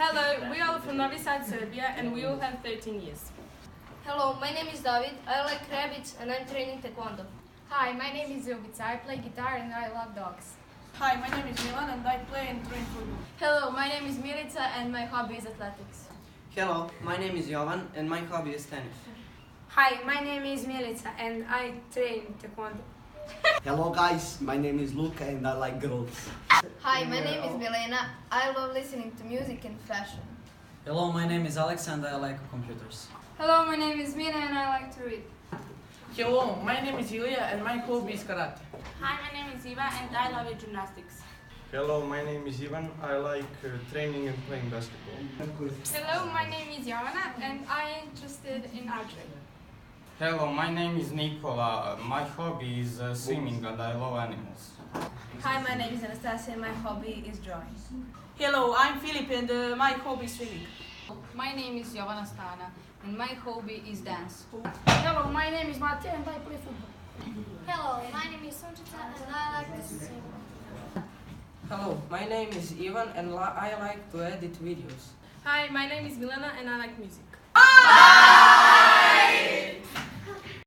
Hello, we are from Novi Sad, Serbia, and we all have 13 years. Hello, my name is David. I like rabbits and I'm training taekwondo. Hi, my name is Jovica. I play guitar and I love dogs. Hi, my name is Milan and I play and train football. Hello, my name is Milica and my hobby is athletics. Hello, my name is Jovan and my hobby is tennis. Hi, my name is Milica and I train taekwondo. Hello guys, my name is Luca and I like girls. Hi, my name is Milena. I love listening to music and fashion. Hello, my name is Alex and I like computers. Hello, my name is Mina and I like to read. Hello, my name is Ilya and my hobby is karate. Hi, my name is Eva, and I love gymnastics. Hello, my name is Ivan. I like training and playing basketball. Hello, my name is Jovana and I am interested in archery. Hello, my name is Nikola. My hobby is swimming and I love animals. Hi, my name is Anastasia and my hobby is drawing. Hello, I'm Filip and my hobby is swimming. My name is Jovana Stana and my hobby is dance. Hello, my name is Matej and I play football. Hello, my name is Sunčica and I like to sing. Hello, my name is Ivan and I like to edit videos. Hi, my name is Milena, and I like music. Bye!